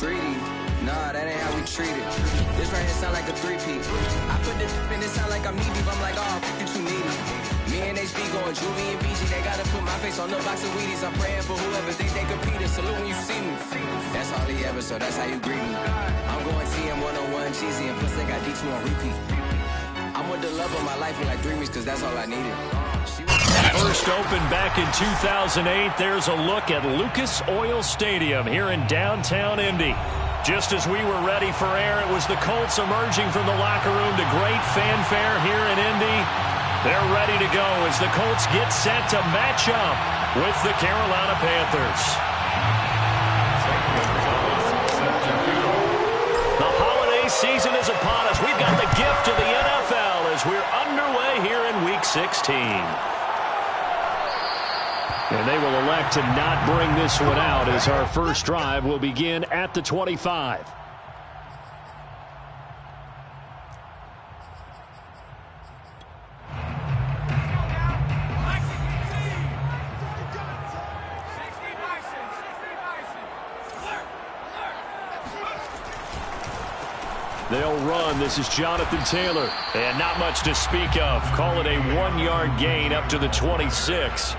treaty. Nah, that ain't how we treat it. This right here sound like a three-peat. I put this in, it sound like I'm knee deep. I'm like, oh, you too needy. Me and HB going Juvie and BG. They gotta put my face on the box of Wheaties. I'm praying for whoever think they compete. Salute when you see me. That's all he ever, so that's how you greet me. I'm going TM 101 cheesy, and plus they got D2 on repeat. I'm with the love of my life for like 3 weeks, cause that's all I needed. First opened back in 2008. There's a look at Lucas Oil Stadium here in downtown Indy. Just as we were ready for air, it was the Colts emerging from the locker room to great fanfare here in Indy. They're ready to go as the Colts get set to match up with the Carolina Panthers. The holiday season is upon us. We've got the gift of the NFL as we're underway here in Week 16. And they will elect to not bring this one out as our first drive will begin at the 25. They'll run. This is Jonathan Taylor. And not much to speak of. Call it a 1-yard gain up to the 26.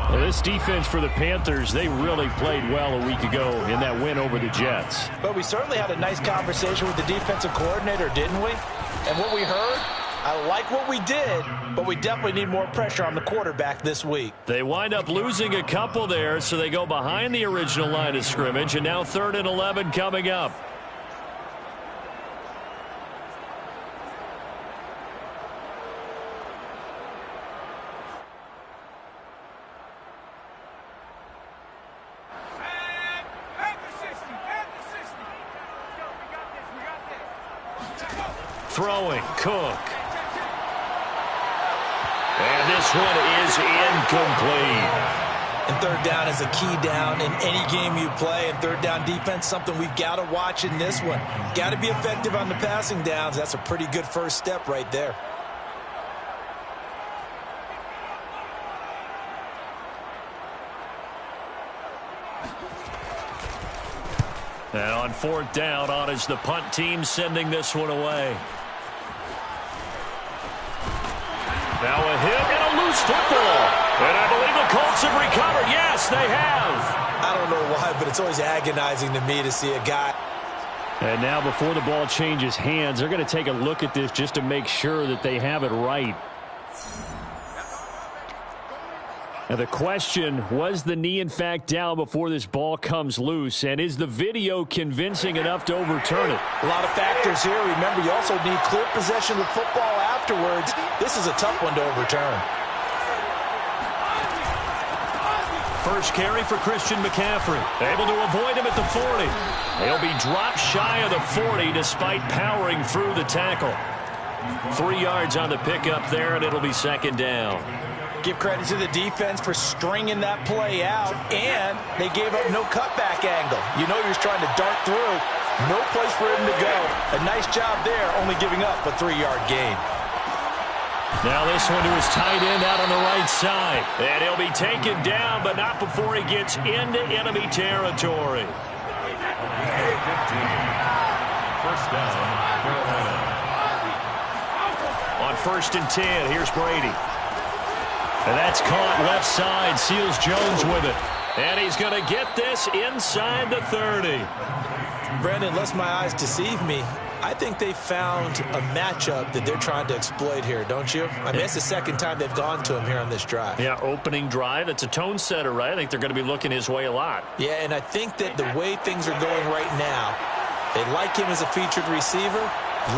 This defense for the Panthers, they really played well a week ago in that win over the Jets. But we certainly had a nice conversation with the defensive coordinator, didn't we? And what we heard, I like what we did, but we definitely need more pressure on the quarterback this week. They wind up losing a couple there, so they go behind the original line of scrimmage, and now 3rd and 11 coming up. Throwing, Cook. And this one is incomplete. And 3rd down is a key down in any game you play. And 3rd down defense, something we've got to watch in this one. Got to be effective on the passing downs. That's a pretty good first step right there. And on 4th down, on is the punt team sending this one away. Now a hit and a loose football. And I believe the Colts have recovered. Yes, they have. I don't know why, but it's always agonizing to me to see a guy. And now before the ball changes hands, they're going to take a look at this just to make sure that they have it right. Now the question, was the knee in fact down before this ball comes loose? And is the video convincing enough to overturn it? A lot of factors here. Remember, you also need clear possession of football afterwards. This is a tough one to overturn. First carry for Christian McCaffrey. Able to avoid him at the 40. He'll be dropped shy of the 40 despite powering through the tackle. 3 yards on the pickup there, and it'll be 2nd down. Give credit to the defense for stringing that play out, and they gave up no cutback angle. You know you're trying to dart through. No place for him to go. A nice job there, only giving up a 3-yard gain. Now this one to his tight end out on the right side. And he'll be taken down, but not before he gets into enemy territory. First down, Carolina. On 1st and 10, here's Brady. And that's caught left side. Seals Jones with it. And he's going to get this inside the 30. Brandon, lest my eyes deceive me, I think they found a matchup that they're trying to exploit here, don't you? I mean, it's the 2nd time they've gone to him here on this drive. Yeah, opening drive. It's a tone setter, right? I think they're going to be looking his way a lot. Yeah, and I think that the way things are going right now, they like him as a featured receiver.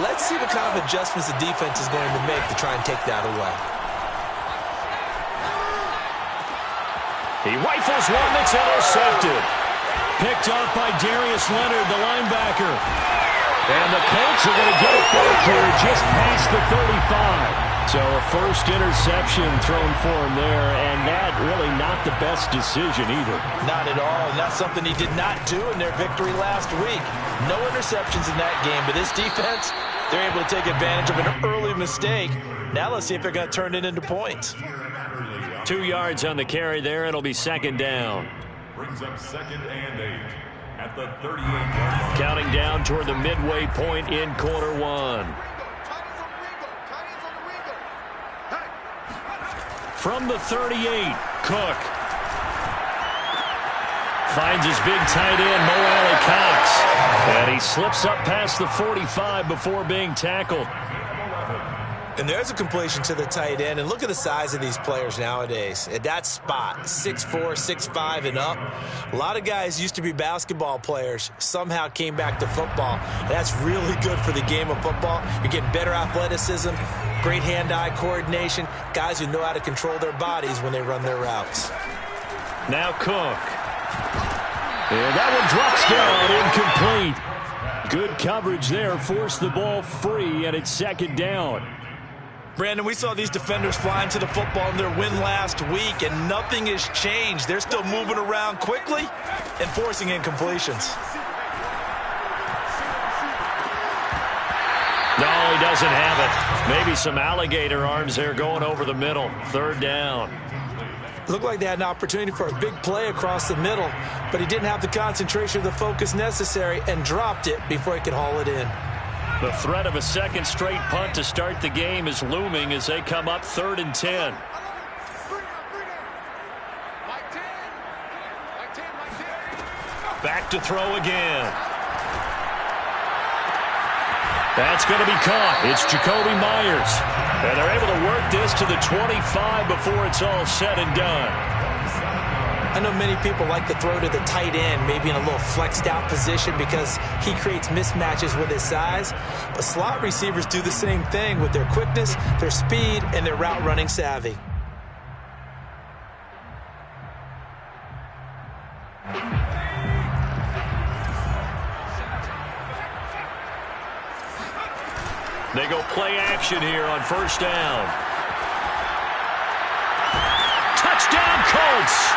Let's see what kind of adjustments the defense is going to make to try and take that away. He rifles one that's intercepted. Picked off by Darius Leonard, the linebacker. And the Colts are going to get it back here just past the 35. So a first interception thrown for him there, and that really not the best decision either. Not at all, and that's something he did not do in their victory last week. No interceptions in that game, but this defense, they're able to take advantage of an early mistake. Now let's see if they're going to turn it into points. 2 yards on the carry there. It'll be 2nd down. Brings up 2nd and 8. at the 38-yard line. Counting down toward the midway point in quarter one. From the 38, Cook. Finds his big tight end, Mo Alley-Cox. And he slips up past the 45 before being tackled. And there's a completion to the tight end. And look at the size of these players nowadays. At that spot, 6'4", 6'5", and up. A lot of guys used to be basketball players, somehow came back to football. And that's really good for the game of football. You're getting better athleticism, great hand-eye coordination, guys who know how to control their bodies when they run their routes. Now Cook. And that one drops down, incomplete. Good coverage there, forced the ball free, and it's second down. Brandon, we saw these defenders flying to the football in their win last week, and nothing has changed. They're still moving around quickly and forcing incompletions. No, he doesn't have it. Maybe some alligator arms there going over the middle. Third down. Looked like they had an opportunity for a big play across the middle, but he didn't have the concentration or the focus necessary and dropped it before he could haul it in. The threat of a second straight punt to start the game is looming as they come up 3rd and 10. Back to throw again. That's going to be caught. It's Jacoby Myers. And they're able to work this to the 25 before it's all said and done. I know many people like to throw to the tight end, maybe in a little flexed out position because he creates mismatches with his size. But slot receivers do the same thing with their quickness, their speed, and their route running savvy. They go play action here on first down. Touchdown Colts!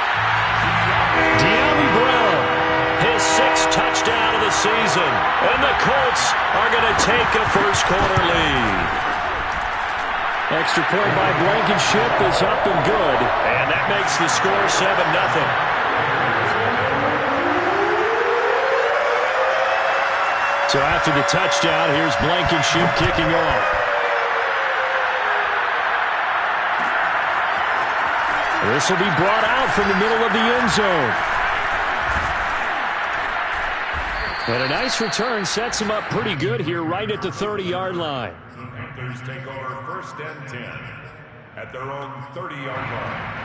De'Ami Brown, his 6th touchdown of the season. And the Colts are going to take a first quarter lead. Extra point by Blankenship is up and good. And that makes the score 7-0. So after the touchdown, here's Blankenship kicking off. This will be brought out from the middle of the end zone. And a nice return sets him up pretty good here right at the 30-yard line. Panthers take over 1st and 10 at their own 30-yard line.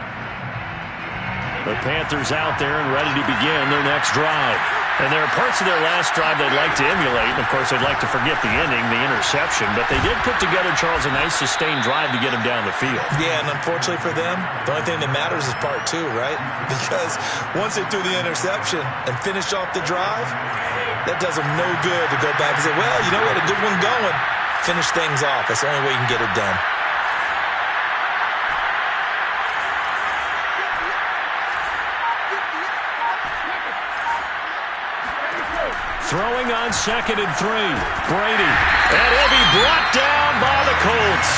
The Panthers out there and ready to begin their next drive. And there are parts of their last drive they'd like to emulate. And, of course, they'd like to forget the ending, the interception. But they did put together, Charles, a nice sustained drive to get him down the field. Yeah, and unfortunately for them, the only thing that matters is part 2, right? Because once they threw the interception and finished off the drive, that does them no good to go back and say, well, you know what, a good one going. Finish things off. That's the only way you can get it done. Throwing on 2nd and 3. Brady. And he'll be brought down by the Colts.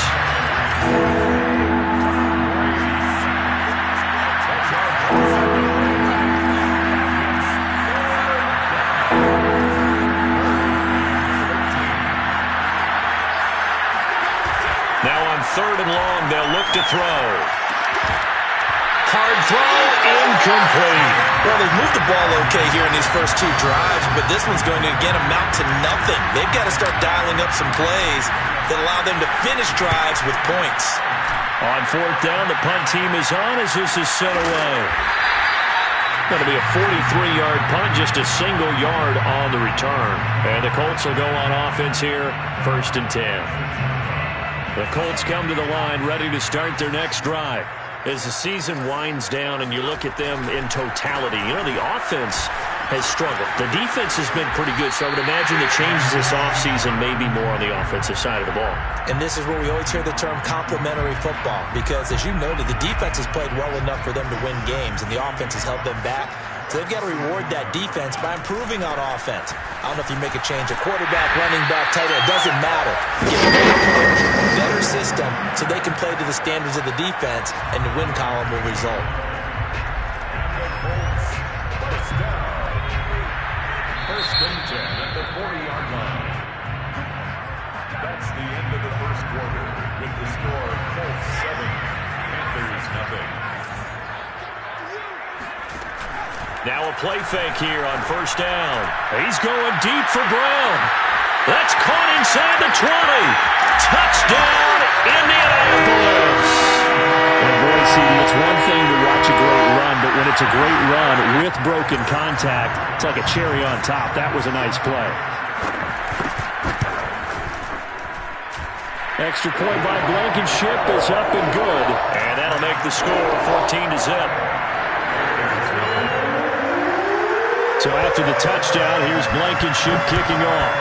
Now on 3rd and long, they'll look to throw. Hard throw, incomplete. Well, they've moved the ball okay here in these first 2 drives, but this one's going to, again, amount to nothing. They've got to start dialing up some plays that allow them to finish drives with points. On 4th down, the punt team is on as this is set away. Going to be a 43-yard punt, just a single yard on the return. And the Colts will go on offense here, 1st and 10. The Colts come to the line, ready to start their next drive. As the season winds down and you look at them in totality, you know, the offense has struggled. The defense has been pretty good, so I would imagine the changes this offseason may be more on the offensive side of the ball. And this is where we always hear the term complementary football because, as you noted, the defense has played well enough for them to win games, and the offense has held them back. So they've got to reward that defense by improving on offense. I don't know if you make a change, a quarterback, running back, tight end, it doesn't matter. Give them a coach, a better system, so they can play to the standards of the defense, and the win column will result. With the score, Colts 7, Panthers nothing. Now a play fake here on first down. He's going deep for Brown. That's caught inside the 20. Touchdown, Indianapolis. And boy, CD, it's one thing to watch a great run, but when it's a great run with broken contact, it's like a cherry on top. That was a nice play. Extra point by Blankenship is up and good. And that'll make the score 14-0. So after the touchdown, here's Blankenship kicking off.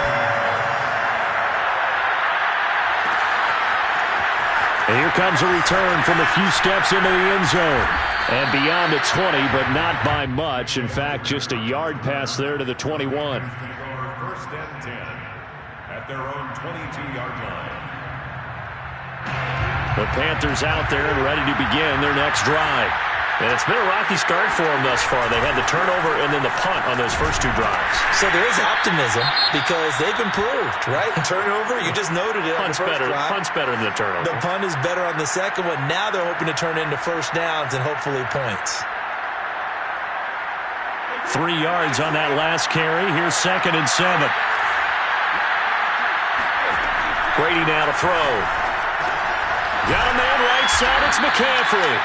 And here comes a return from a few steps into the end zone. And beyond the 20, but not by much. In fact, just a yard pass there to the 21. First and 10 at their own 22-yard line. The Panthers out there and ready to begin their next drive. And it's been a rocky start for them thus far. They had the turnover and then the punt on those first two drives. So there is optimism because they've improved, right? Turnover, you just noted it. Punt's better than the turnover. The punt is better on the second one. Now they're hoping to turn into first downs and hopefully points. 3 yards on that last carry. Here's 2nd and 7. Brady now to throw. Got a man right side. It's McCaffrey.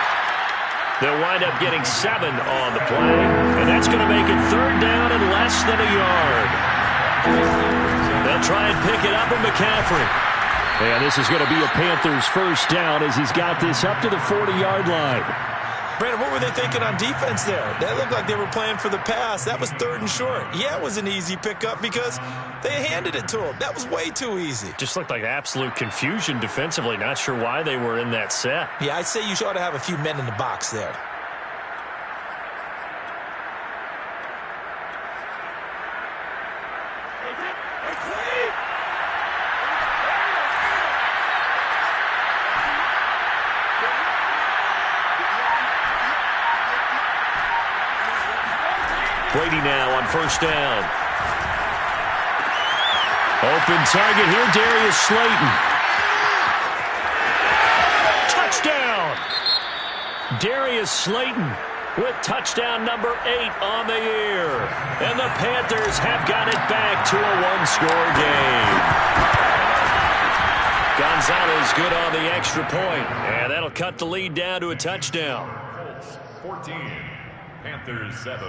They'll wind up getting 7 on the play, and that's going to make it 3rd down and less than a yard. They'll try and pick it up with McCaffrey. And this is going to be a Panthers first down as he's got this up to the 40-yard line. Brandon, what were they thinking on defense there? That looked like they were playing for the pass. That was 3rd and short. Yeah, it was an easy pickup because they handed it to him. That was way too easy. Just looked like absolute confusion defensively. Not sure why they were in that set. Yeah, I'd say you ought to have a few men in the box there. Brady now on first down. Open target here, Darius Slayton. Touchdown! Darius Slayton with touchdown number 8 on the year. And the Panthers have got it back to a one-score game. Gonzalez good on the extra point, and that'll cut the lead down to a touchdown. Colts 14, Panthers 7.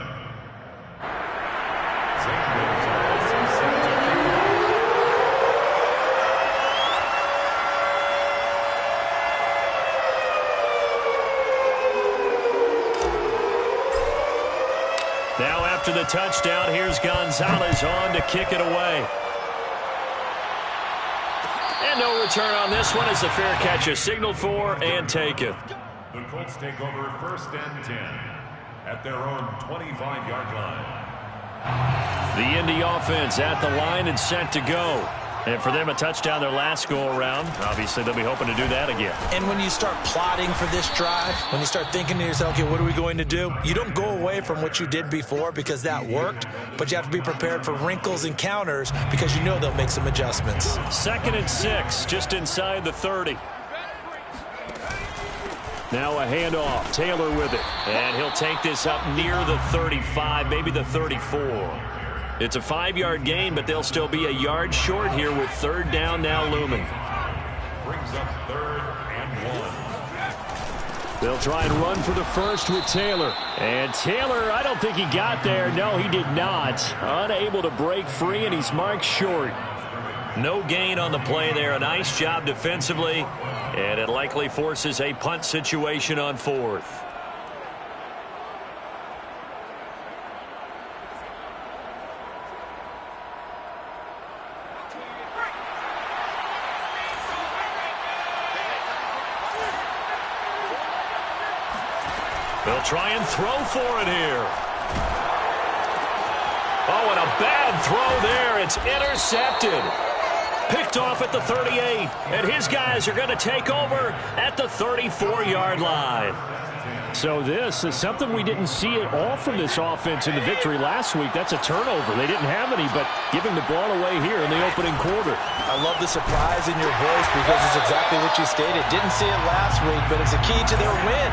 Now after the touchdown, here's Gonzalez on to kick it away. And no return on this one as the fair catch is signaled for and taken. The Colts take over 1st and 10 at their own 25-yard line. The Indy offense at the line and set to go. And for them, a touchdown their last go-around. Obviously, they'll be hoping to do that again. And when you start plotting for this drive, when you start thinking to yourself, okay, what are we going to do? You don't go away from what you did before because that worked, but you have to be prepared for wrinkles and counters because you know they'll make some adjustments. 2nd and 6, just inside the 30. Now a handoff. Taylor with it. And he'll take this up near the 35, maybe the 34. It's a 5-yard gain, but they'll still be a yard short here with 3rd down now looming. Brings up 3rd and 1. They'll try and run for the first with Taylor. And Taylor, I don't think he got there. No, he did not. Unable to break free, and he's marked short. No gain on the play there. A nice job defensively. And it likely forces a punt situation on 4th. They'll try and throw for it here. Oh, and a bad throw there. It's intercepted. Picked off at the 38, and his guys are going to take over at the 34-yard line. So this is something we didn't see at all from this offense in the victory last week. That's a turnover. They didn't have any, but giving the ball away here in the opening quarter. I love the surprise in your voice because it's exactly what you stated. Didn't see it last week, but it's a key to their win.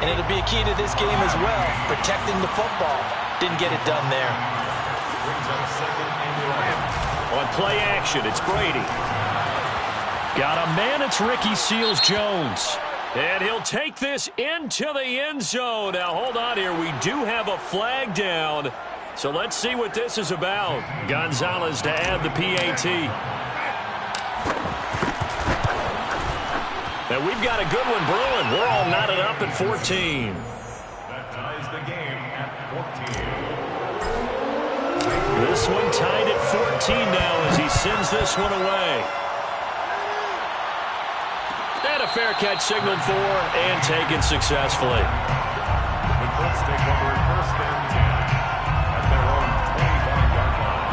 And it'll be a key to this game as well, protecting the football. Didn't get it done there. On play action, it's Brady. Got a man, it's Ricky Seals-Jones. And he'll take this into the end zone. Now, hold on here. We do have a flag down. So let's see what this is about. Gonzalez to add the PAT. And we've got a good one brewing. We're all knotted up at 14. That ties the game at 14. This one tied at 14 now as he sends this one away. And a fair catch signaled for and taken successfully. The Colts take over first and 10 at their own 25-yard line.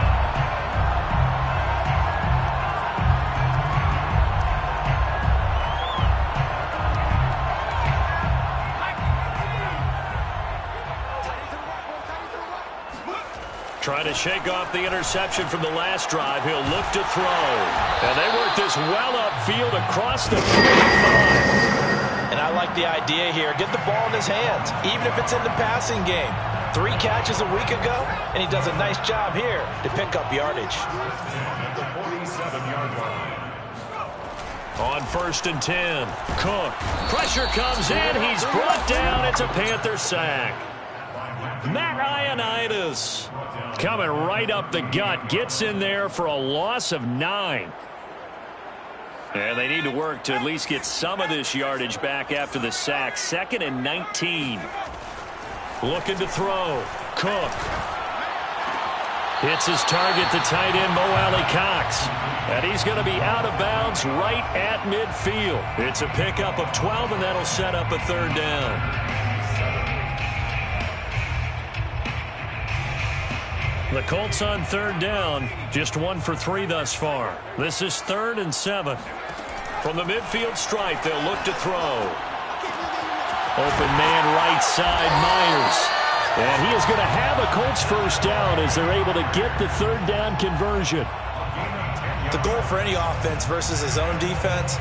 Trying to shake off the interception from the last drive. He'll look to throw. And they work this well upfield across the 45. And I like the idea here. Get the ball in his hands, even if it's in the passing game. 3 catches a week ago, and he does a nice job here to pick up yardage. At the 47-yard line. On first and 10, Cook. Pressure comes in. He's brought down. It's a Panther sack. Matt Ioannidis coming right up the gut. Gets in there for a loss of 9. And they need to work to at least get some of this yardage back after the sack. 2nd and 19. Looking to throw. Cook. Hits his target, the tight end, Mo Alley-Cox. And he's going to be out of bounds right at midfield. It's a pickup of 12, and that'll set up a 3rd down. The Colts on 3rd down, just 1 for 3 thus far. This is 3rd and 7. From the midfield stripe, they'll look to throw. Open man right side, Myers. And he is going to have a Colts first down as they're able to get the 3rd down conversion. The goal for any offense versus his own defense,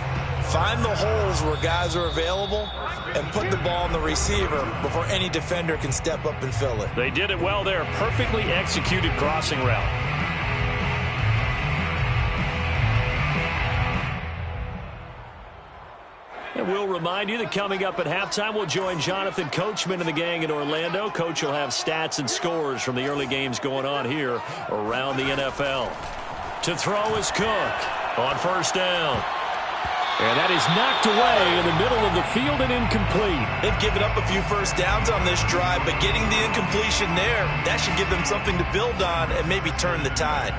find the holes where guys are available and put the ball in the receiver before any defender can step up and fill it. They did it well there. Perfectly executed crossing route. And we'll remind you that coming up at halftime, we'll join Jonathan Coachman and the gang in Orlando. Coach will have stats and scores from the early games going on here around the NFL. To throw is Cook on first down. And that is knocked away in the middle of the field and incomplete. They've given up a few first downs on this drive, but getting the incompletion there, that should give them something to build on and maybe turn the tide.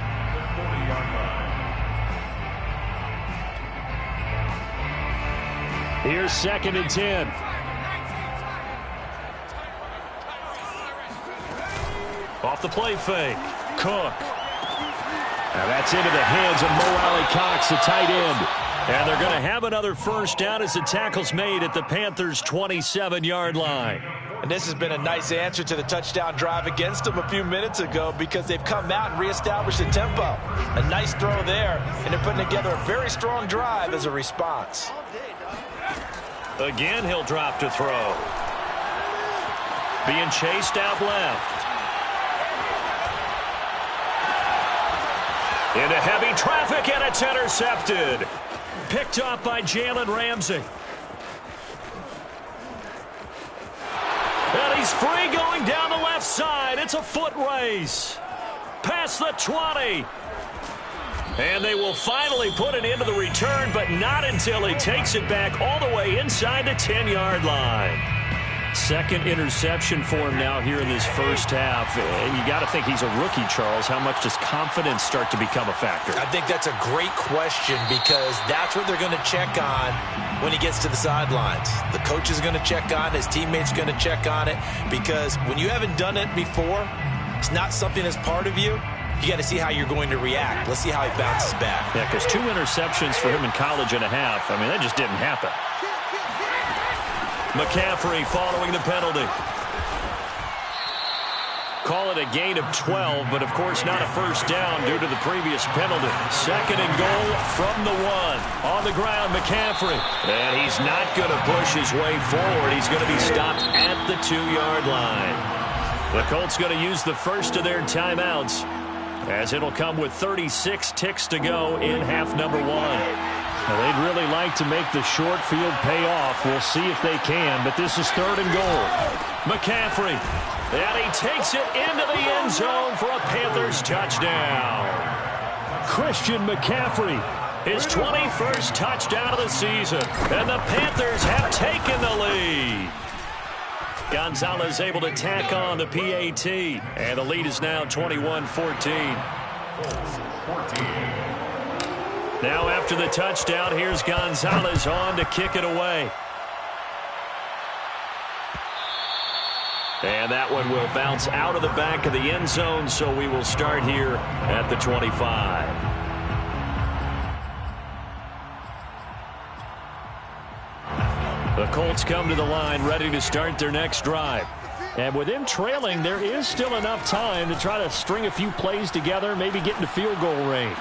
Here's 2nd and 10. Off the play fake. Cook. Now that's into the hands of Mo Alley-Cox, the tight end. And they're going to have another first down as the tackle's made at the Panthers' 27-yard line. And this has been a nice answer to the touchdown drive against them a few minutes ago because they've come out and reestablished the tempo. A nice throw there, and they're putting together a very strong drive as a response. Again, he'll drop to throw. Being chased out left. Into heavy traffic, and it's intercepted. Picked up by Jalen Ramsey. And he's free going down the left side. It's a foot race. Past the 20. And they will finally put an end to the return, but not until he takes it back all the way inside the 10-yard line. 2nd interception for him now here in this first half. And you got to think he's a rookie, Charles. How much does confidence start to become a factor? I think that's a great question because that's what they're going to check on when he gets to the sidelines. The coach is going to check on, his teammates are going to check on it because when you haven't done it before, it's not something that's part of you. you got to see how you're going to react. Let's see how he bounces back. Yeah, because 2 interceptions for him in college and a half. I mean, that just didn't happen. McCaffrey following the penalty. Call it a gain of 12, but of course not a first down due to the previous penalty. 2nd and goal from the 1. On the ground, McCaffrey. And he's not going to push his way forward. He's going to be stopped at the 2-yard line. The Colts going to use the first of their timeouts, as it'll come with 36 ticks to go in half number 1. Well, they'd really like to make the short field pay off. We'll see if they can, but this is 3rd and goal. McCaffrey, and he takes it into the end zone for a Panthers touchdown. Christian McCaffrey, his 21st touchdown of the season, and the Panthers have taken the lead. Gonzalez able to tack on the PAT, and the lead is now 21-14. Now after the touchdown, here's Gonzalez on to kick it away. And that one will bounce out of the back of the end zone, so we will start here at the 25. The Colts come to the line ready to start their next drive. And with them trailing, there is still enough time to try to string a few plays together, maybe get into field goal range.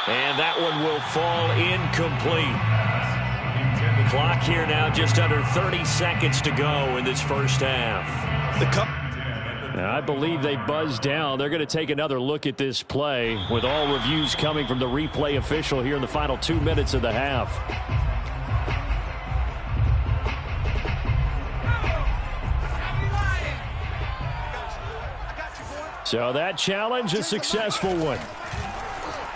And that one will fall incomplete. Clock here now just under 30 seconds to go in this first half. Now, I believe they buzzed down. They're going to take another look at this play, with all reviews coming from the replay official here in the final 2 minutes of the half. So that challenge, a successful one.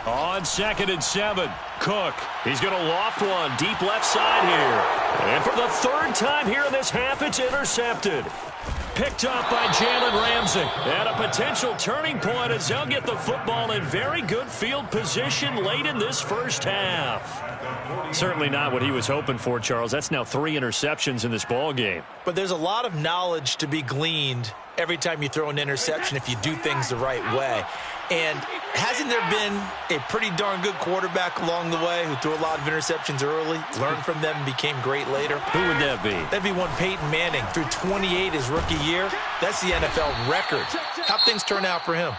On 2nd and 7, Cook. He's going to loft one deep left side here. And for the 3rd time here in this half, it's intercepted. Picked up by Jalen Ramsey. And a potential turning point as they'll get the football in very good field position late in this first half. Certainly not what he was hoping for, Charles. That's now 3 interceptions in this ball game. But there's a lot of knowledge to be gleaned every time you throw an interception if you do things the right way. And hasn't there been a pretty darn good quarterback along the way who threw a lot of interceptions early, learned from them, and became great later? Who would that be? That'd be one Peyton Manning. Threw 28 his rookie year. That's the NFL record. How'd things turn out for him?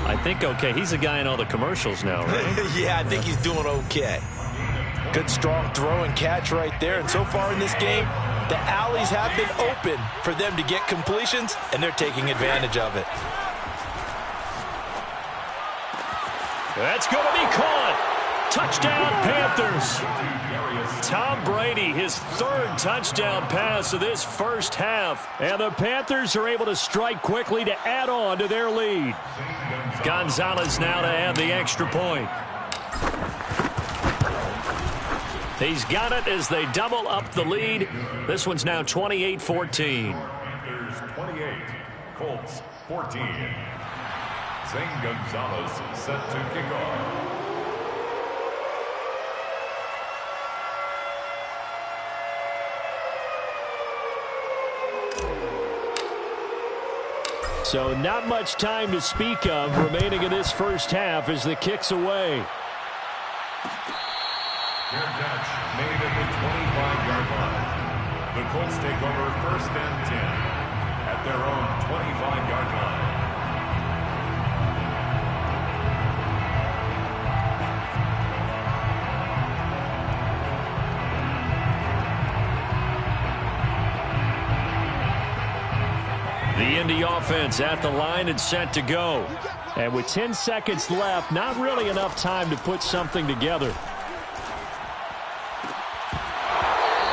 I think okay. He's a guy in all the commercials now, right? Yeah, I think he's doing okay. Good strong throw and catch right there. And so far in this game, the alleys have been open for them to get completions, and they're taking advantage of it. That's going to be caught. Touchdown, Panthers. Tom Brady, his 3rd touchdown pass of this first half. And the Panthers are able to strike quickly to add on to their lead. Gonzalez now to add the extra point. He's got it as they double up the lead. This one's now 28-14. Panthers 28, Colts 14. Zane Gonzalez set to kick off. So not much time to speak of remaining in this first half as the kick's away. Fair catch made at the 25-yard line. The Colts take over 1st and 10 at their own 25-yard line. The Indy offense at the line and set to go. And with 10 seconds left, not really enough time to put something together.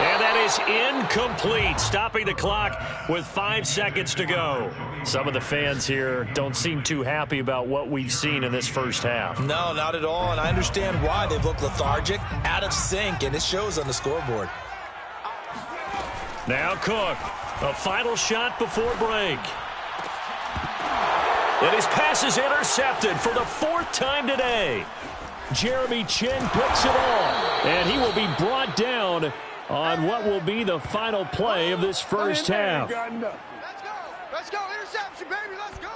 And that is incomplete, stopping the clock with 5 seconds to go. Some of the fans here don't seem too happy about what we've seen in this first half. No, not at all, and I understand why. They've looked lethargic, out of sync, and it shows on the scoreboard. Now Cook, a final shot before break. And his pass is intercepted for the 4th time today. Jeremy Chin picks it off, and he will be brought down on what will be the final play of this first half. Let's go. Let's go. Interception, baby. Let's go.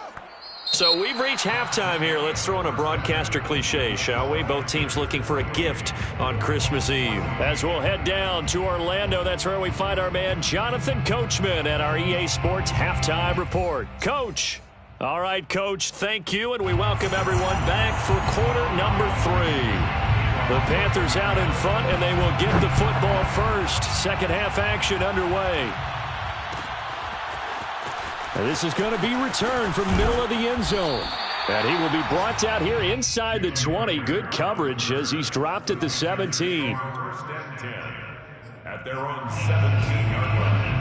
So we've reached halftime here. Let's throw in a broadcaster cliche, shall we? Both teams looking for a gift on Christmas Eve. As we'll head down to Orlando, that's where we find our man Jonathan Coachman at our EA Sports Halftime Report. Coach. All right, Coach, thank you, and we welcome everyone back for quarter number 3. The Panthers out in front, and they will get the football first. Second half action underway. And this is going to be returned from the middle of the end zone. And he will be brought out here inside the 20. Good coverage as he's dropped at the 17. First and 10 at their own 17-yard line.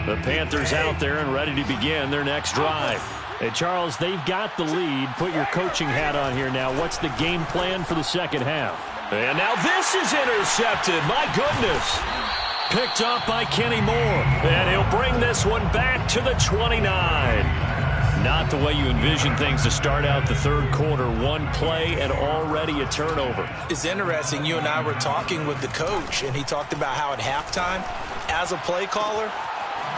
The Panthers out there and ready to begin their next drive. Hey, Charles, they've got the lead. Put your coaching hat on here now. What's the game plan for the second half? And now this is intercepted. My goodness. Picked up by Kenny Moore. And he'll bring this one back to the 29. Not the way you envision things to start out the third quarter. One play and already a turnover. It's interesting. You and I were talking with the coach, and he talked about how at halftime, as a play caller,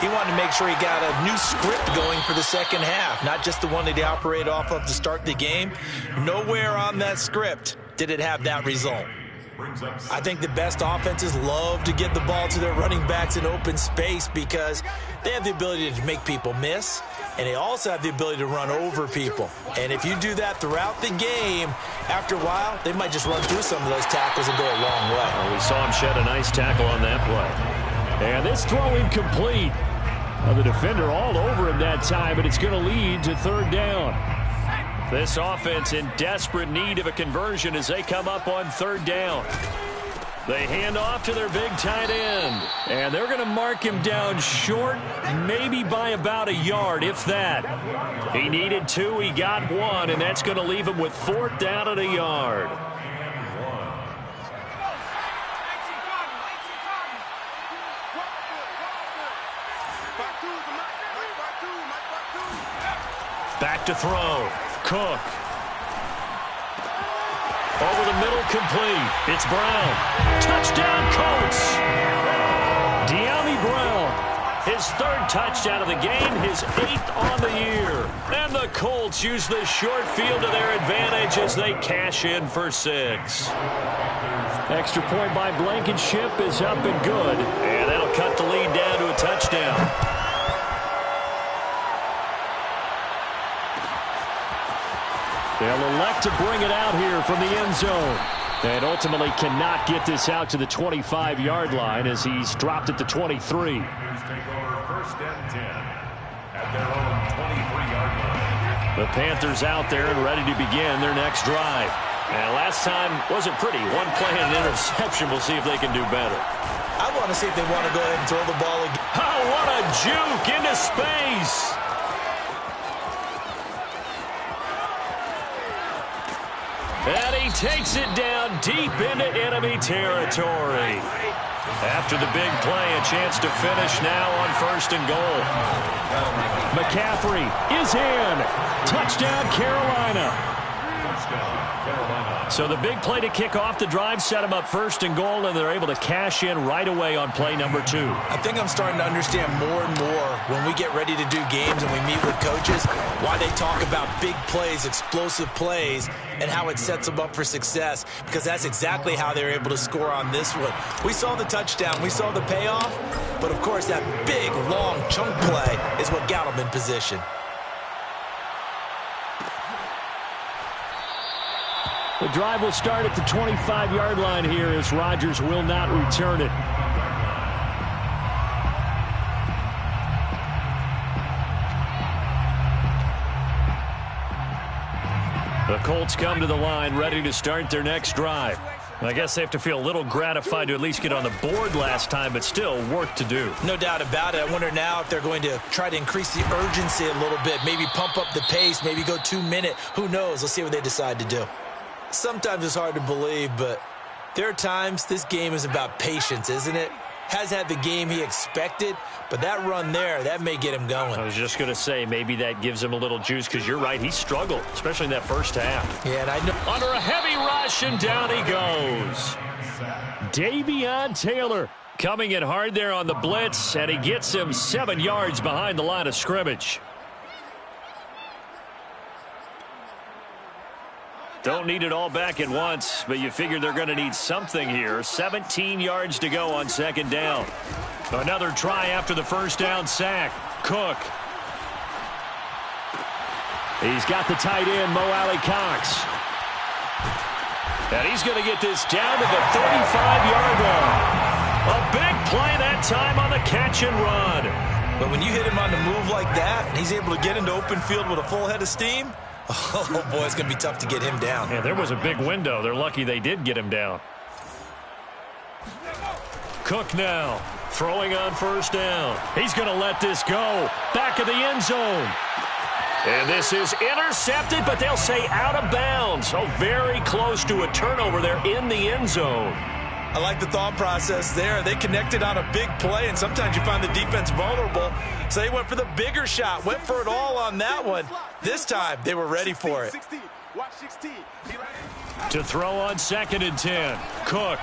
he wanted to make sure he got a new script going for the second half, not just the one that he operated off of to start the game. Nowhere on that script did it have that result. I think the best offenses love to get the ball to their running backs in open space because they have the ability to make people miss, and they also have the ability to run over people. And if you do that throughout the game, after a while, they might just run through some of those tackles and go a long way. Well, we saw him shed a nice tackle on that play. And this throw incomplete. The defender all over him that time, but it's going to lead to third down. This offense in desperate need of a conversion as they come up on third down. They hand off to their big tight end. And they're going to mark him down short, maybe by about a yard, if that. He needed 2, he got 1, and that's going to leave him with fourth down and a yard. Back to throw. Cook. Over the middle, complete. It's Brown. Touchdown, Colts. De'Ami Brown. His third touchdown of the game, his 8th on the year. And the Colts use the short field to their advantage as they cash in for 6. Extra point by Blankenship is up and good. And that'll cut the lead down to a touchdown. They'll elect to bring it out here from the end zone. And ultimately cannot get this out to the 25-yard line as he's dropped at the 23. Take over first and 10 at their own 23-yard line. The Panthers out there and ready to begin their next drive. And last time wasn't pretty. One play and an interception. We'll see if they can do better. I want to see if they want to go ahead and throw the ball again. Oh, what a juke into space. And he takes it down deep into enemy territory. After the big play, a chance to finish now on first and goal. McCaffrey is in. Touchdown, Carolina. So the big play to kick off the drive set them up first and goal, and they're able to cash in right away on play number 2. I think I'm starting to understand more and more when we get ready to do games and we meet with coaches why they talk about big plays, explosive plays, and how it sets them up for success, because that's exactly how they're able to score on this one. We saw the touchdown. We saw the payoff, but, of course, that big, long chunk play is what got them in position. The drive will start at the 25-yard line here as Rodgers will not return it. The Colts come to the line ready to start their next drive. I guess they have to feel a little gratified to at least get on the board last time, but still work to do. No doubt about it. I wonder now if they're going to try to increase the urgency a little bit, maybe pump up the pace, maybe go 2-minute. Who knows? Let's see what they decide to do. Sometimes it's hard to believe, but there are times this game is about patience, isn't it? Has had the game he expected, but that run there, that may get him going. I was just going to say, maybe that gives him a little juice, because you're right, he struggled, especially in that first half. Yeah, and I know. Under a heavy rush, and down he goes. Davion Taylor Coming in hard there on the blitz, and he gets him 7 yards behind the line of scrimmage. Don't need it all back at once, but you figure they're going to need something here. 17 yards to go on second down. Another try after the first down sack. Cook. He's got the tight end, Mo Alley-Cox. And he's going to get this down to the 35-yard line. A big play that time on the catch and run. But when you hit him on the move like that, and he's able to get into open field with a full head of steam, oh, boy, it's going to be tough to get him down. Yeah, there was a big window. They're lucky they did get him down. Cook now, throwing on first down. He's going to let this go. Back of the end zone. And this is intercepted, but they'll say out of bounds. So very close to a turnover there in the end zone. I like the thought process there. They connected on a big play, and sometimes you find the defense vulnerable. So they went for the bigger shot, went for it all on that one. This time, they were ready for it. To throw on 2nd and 10. Cook.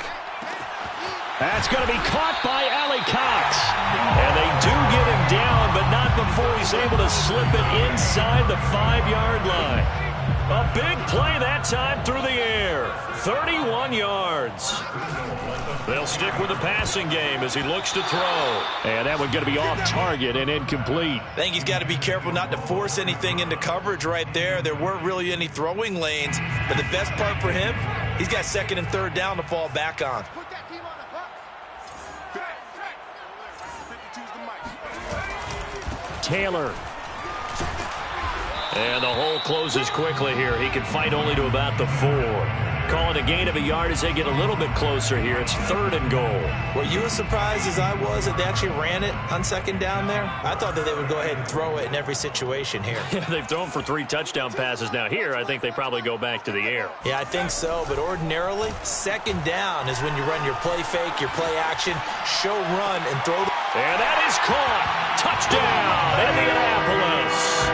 That's going to be caught by Alley-Cox. And they do get him down, but not before he's able to slip it inside the 5-yard line. A big play that time through the air. 31 yards. They'll stick with the passing game as he looks to throw. And that one going to be off target and incomplete. I think he's got to be careful not to force anything into coverage right there. There weren't really any throwing lanes. But the best part for him, he's got 2nd and 3rd down to fall back on. Taylor. And the hole closes quickly here. He can fight only to about the 4. Call it a gain of a yard as they get a little bit closer here. It's 3rd and goal. Were you as surprised as I was that they actually ran it on 2nd down there? I thought that they would go ahead and throw it in every situation here. Yeah, they've thrown for 3 touchdown passes now. Here, I think they probably go back to the air. Yeah, I think so. But ordinarily, 2nd down is when you run your play fake, your play action, show run, and throw. And that is caught. Touchdown, Indianapolis.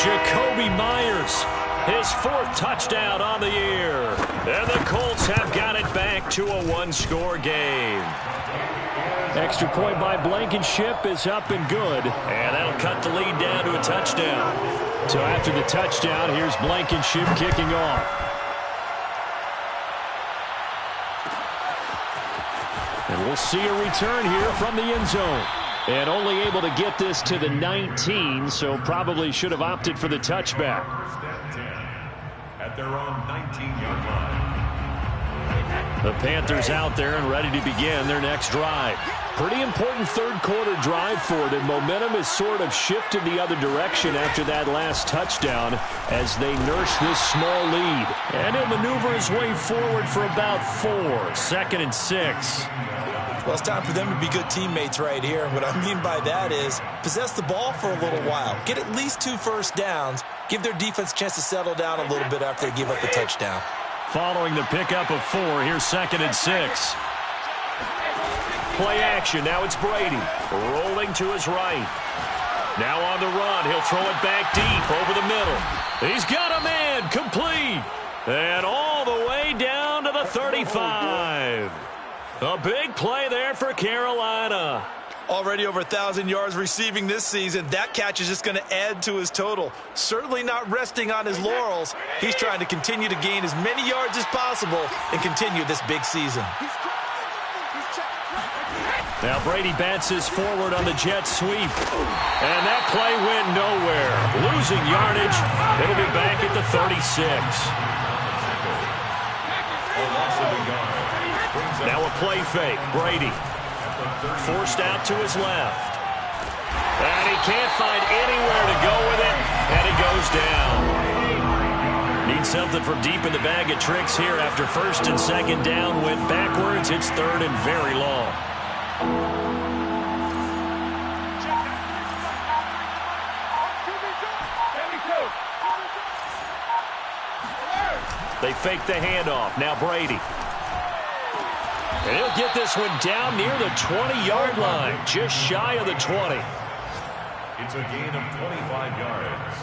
Jacoby Myers, his 4th touchdown on the year. And the Colts have got it back to a 1-score game. Extra point by Blankenship is up and good. And that'll cut the lead down to a touchdown. So after the touchdown, here's Blankenship kicking off. And we'll see a return here from the end zone. And only able to get this to the 19, so probably should have opted for the touchback. At their own 19-yard line. The Panthers out there and ready to begin their next drive. Pretty important 3rd quarter drive for them. Momentum has sort of shifted the other direction after that last touchdown as they nurse this small lead. And he'll maneuver his way forward for about 4. 2nd and 6. Well, it's time for them to be good teammates right here. What I mean by that is possess the ball for a little while. Get at least 2 first downs. Give their defense a chance to settle down a little bit after they give up the touchdown. Following the pickup of 4, here's 2nd and 6. Play action. Now it's Brady. Rolling to his right. Now on the run. He'll throw it back deep over the middle. He's got a man. Complete. And all the way down to the 35. A big play there for Carolina. Already over 1,000 yards receiving this season. That catch is just going to add to his total. Certainly not resting on his laurels. He's trying to continue to gain as many yards as possible and continue this big season. Now Brady bounces forward on the jet sweep. And that play went nowhere. Losing yardage. It'll be back at the 36. Now a play fake. Brady forced out to his left. And he can't find anywhere to go with it. And he goes down. Needs something from deep in the bag of tricks here after 1st and 2nd down. Went backwards. It's 3rd and very long. They fake the handoff. Now Brady. And he'll get this one down near the 20-yard line, just shy of the 20. It's a gain of 25 yards.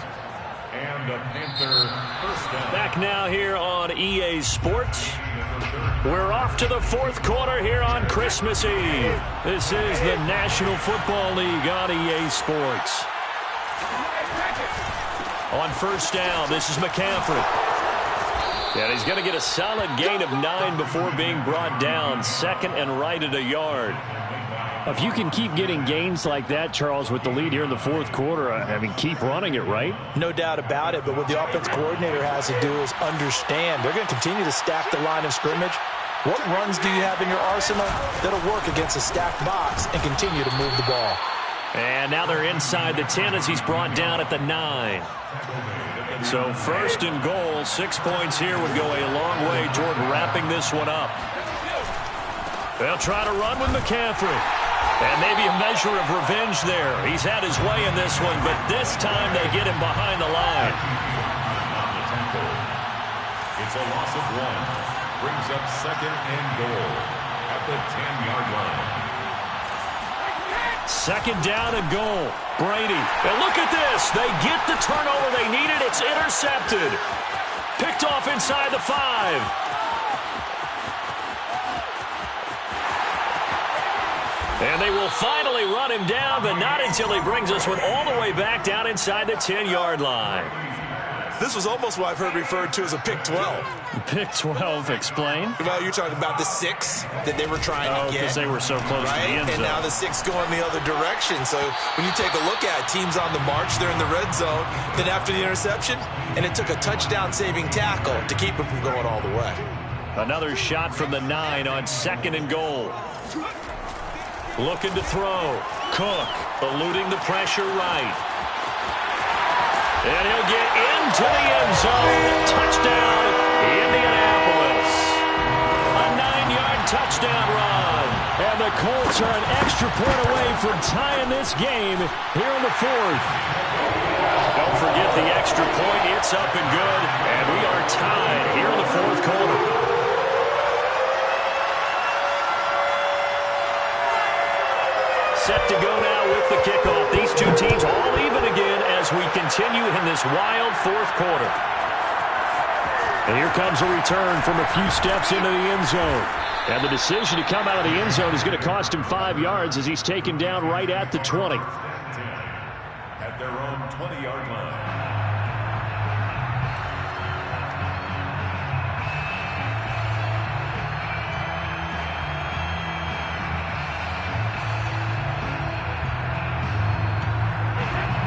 And a Panther first down. Back now here on EA Sports. We're off to the fourth quarter here on Christmas Eve. This is the National Football League on EA Sports. On first down, this is McCaffrey. And he's going to get a solid gain of 9 before being brought down. Second and right at a yard. If you can keep getting gains like that, Charles, with the lead here in the fourth quarter, I mean, keep running it, right? No doubt about it, but what the offense coordinator has to do is understand. They're going to continue to stack the line of scrimmage. What runs do you have in your arsenal that'll work against a stacked box and continue to move the ball? And now they're inside the 10 as he's brought down at the 9. So first and goal, 6 points here would go a long way toward wrapping this one up. They'll try to run with McCaffrey. And maybe a measure of revenge there. He's had his way in this one, but this time they get him behind the line. It's a loss of 1. Brings up second and goal at the 10-yard line. Second down and goal. Brady. And look at this. They get the turnover they needed. It's intercepted. Picked off inside the 5. And they will finally run him down, but not until he brings us one all the way back down inside the 10-yard line. This was almost what I've heard referred to as a pick 12. Pick 12, explain? Well, you're talking about the 6 that they were trying to get. Because they were so close to the end zone. And now the 6 going the other direction. So when you take a look at teams on the march, they're in the red zone. Then after the interception, and it took a touchdown-saving tackle to keep it from going all the way. Another shot from the 9 on second and goal. Looking to throw. Cook eluding the pressure right. And he'll get into the end zone. Touchdown, Indianapolis. A 9-yard touchdown run. And the Colts are an extra point away from tying this game here in the fourth. Don't forget the extra point. It's up and good. And we are tied here in the fourth quarter. Set to go now with the kickoff. These two teams all even again as we continue in this wild fourth quarter. And here comes a return from a few steps into the end zone. And the decision to come out of the end zone is going to cost him 5 yards as he's taken down right at the 20. At their own 20-yard line.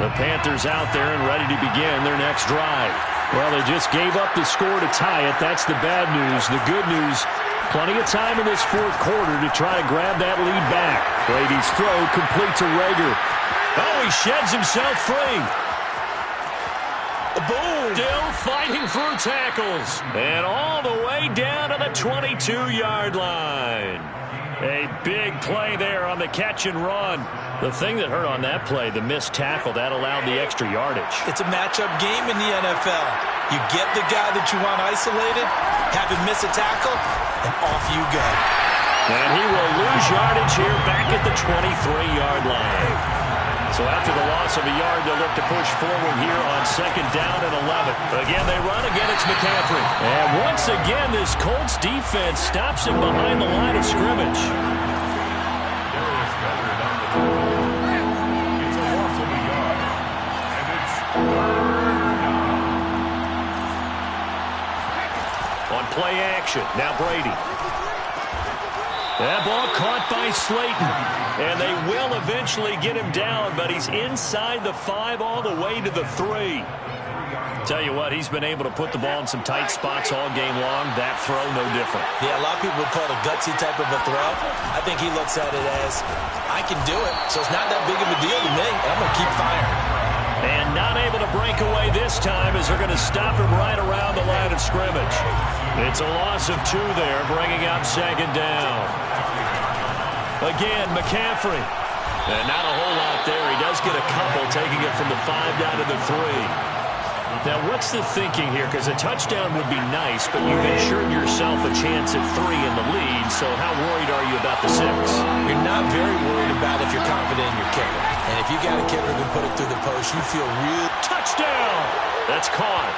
The Panthers out there and ready to begin their next drive. Well, they just gave up the score to tie it. That's the bad news. The good news, plenty of time in this fourth quarter to try to grab that lead back. Brady's throw complete to Rager. Oh, he sheds himself free. Boom! Still fighting through tackles. And all the way down to the 22-yard line. A big play there on the catch and run. The thing that hurt on that play, the missed tackle, that allowed the extra yardage. It's a matchup game in the NFL. You get the guy that you want isolated, have him miss a tackle, and off you go. And he will lose yardage here back at the 23-yard line. So after the loss of a yard, they'll look to push forward here on second down and 11. Again, they run. Again, it's McCaffrey. And once again, this Colts defense stops him behind the line of scrimmage. Darius gathered on the field. It's a loss of a yard. And it's third down. On play action, now Brady. That ball caught by Slayton. And they will eventually get him down, but he's inside the 5 all the way to the 3. Tell you what, he's been able to put the ball in some tight spots all game long. That throw, no different. Yeah, a lot of people would call it a gutsy type of a throw. I think he looks at it as, I can do it, so it's not that big of a deal to me, and I'm going to keep firing. And not able to break away this time as they're going to stop him right around the line of scrimmage. It's a loss of 2 there, bringing up second down. Again, McCaffrey. And not a whole lot there. He does get a couple, taking it from the 5 down to the 3. Now, what's the thinking here? Because a touchdown would be nice, but you've ensured yourself a chance at 3 in the lead, so how worried are you about the 6? You're not very worried about if you're confident in your kicker. And if you got a kicker who can put it through the post, you feel real. Touchdown! That's caught.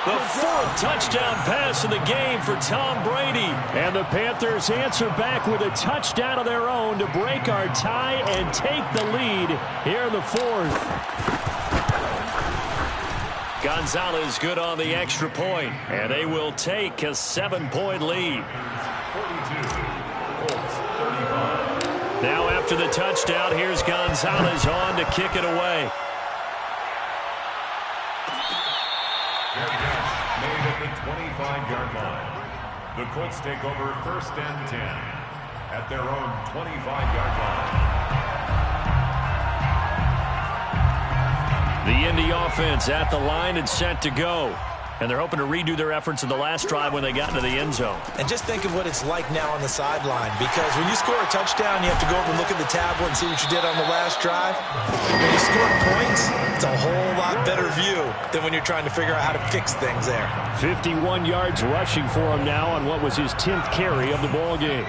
The 4th touchdown pass of the game for Tom Brady. And the Panthers answer back with a touchdown of their own to break our tie and take the lead here in the 4th. Gonzalez good on the extra point, and they will take a 7-point lead. 42, Colts 35. Now after the touchdown, here's Gonzalez on to kick it away. Their catch made at the 25-yard line. The Colts take over 1st and 10 at their own 25-yard line. The Indy offense at the line and set to go. And they're hoping to redo their efforts in the last drive when they got into the end zone. And just think of what it's like now on the sideline, because when you score a touchdown, you have to go over and look at the tablet and see what you did on the last drive. When you score points, it's a whole lot better view than when you're trying to figure out how to fix things there. 51 yards rushing for him now on what was his 10th carry of the ball game.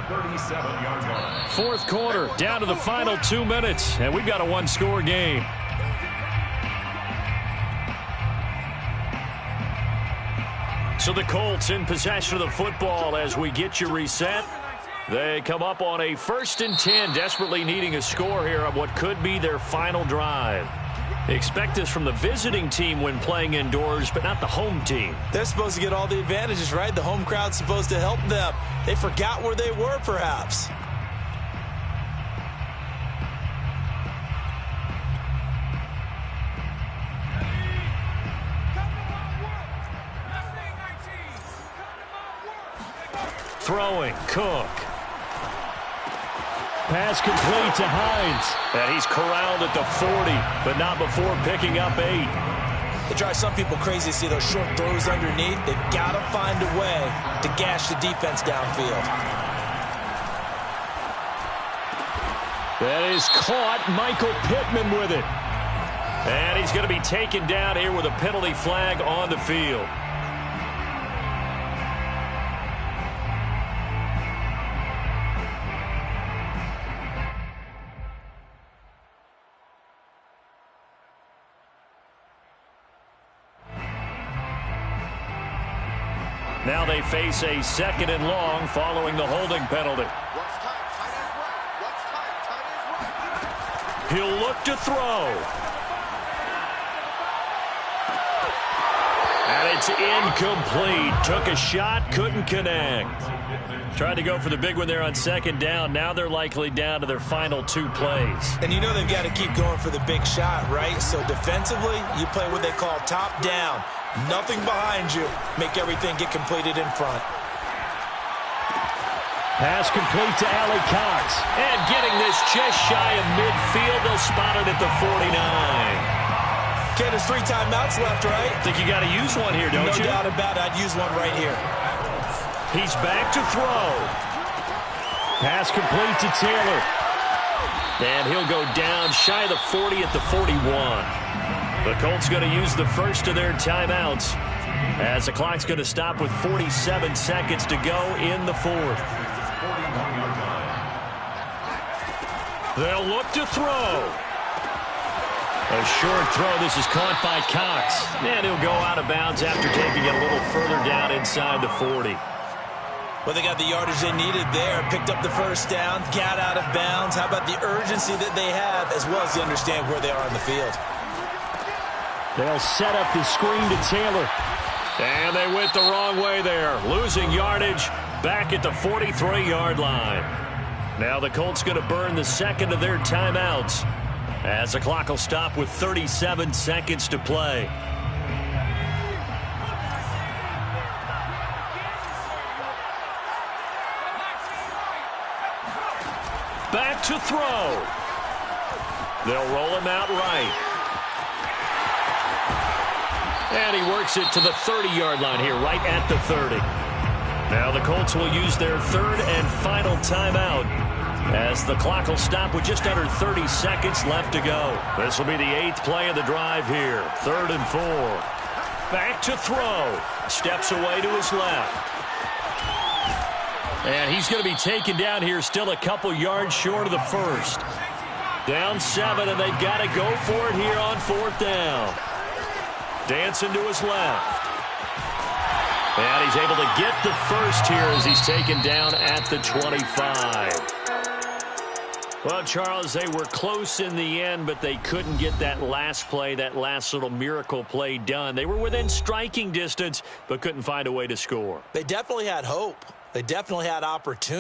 37-yard line. 4th quarter, down to the final 2 minutes, and we've got a 1-score game. So the Colts in possession of the football as we get you reset. They come up on a 1st and 10, desperately needing a score here on what could be their final drive. Expect this from the visiting team when playing indoors, but not the home team. They're supposed to get all the advantages, right? The home crowd's supposed to help them. They forgot where they were, perhaps. Throwing, Cook. Pass complete to Hines. And he's corralled at the 40, but not before picking up 8. It drives some people crazy to see those short throws underneath. They've got to find a way to gash the defense downfield. That is caught. Michael Pittman with it. And he's going to be taken down here with a penalty flag on the field. Now they face a 2nd and long following the holding penalty. He'll look to throw. And it's incomplete. Took a shot, couldn't connect. Tried to go for the big one there on 2nd down. Now they're likely down to their final 2 plays. And you know they've got to keep going for the big shot, right? So defensively, you play what they call top down. Nothing behind you. Make everything get completed in front. Pass complete to Allie Cox. And getting this just shy of midfield. They'll spot it at the 49. Okay, there's 3 timeouts left, right? Think you got to use one here, don't you? No doubt about it. I'd use one right here. He's back to throw. Pass complete to Taylor. And he'll go down shy of the 40 at the 41. The Colts going to use the first of their timeouts as the clock's going to stop with 47 seconds to go in the 4th. They'll look to throw. A short throw. This is caught by Cox. And he'll go out of bounds after taking it a little further down inside the 40. Well, they got the yardage they needed there. Picked up the 1st down. Got out of bounds. How about the urgency that they have as well as they understand where they are on the field? They'll set up the screen to Taylor. And they went the wrong way there. Losing yardage back at the 43-yard line. Now the Colts going to burn the 2nd of their timeouts as the clock will stop with 37 seconds to play. Back to throw. They'll roll him out right. And he works it to the 30-yard line here, right at the 30. Now the Colts will use their 3rd and final timeout As the clock will stop with just under 30 seconds left to go. This will be the 8th play of the drive here. 3rd and 4. Back to throw. Steps away to his left. And he's going to be taken down here, still a couple yards short of the first. Down 7, and they've got to go for it here on 4th down. Dancing to his left. And he's able to get the first here as he's taken down at the 25. Well, Charles, they were close in the end, but they couldn't get that last play, that last little miracle play done. They were within striking distance, but couldn't find a way to score. They definitely had hope. They definitely had opportunity.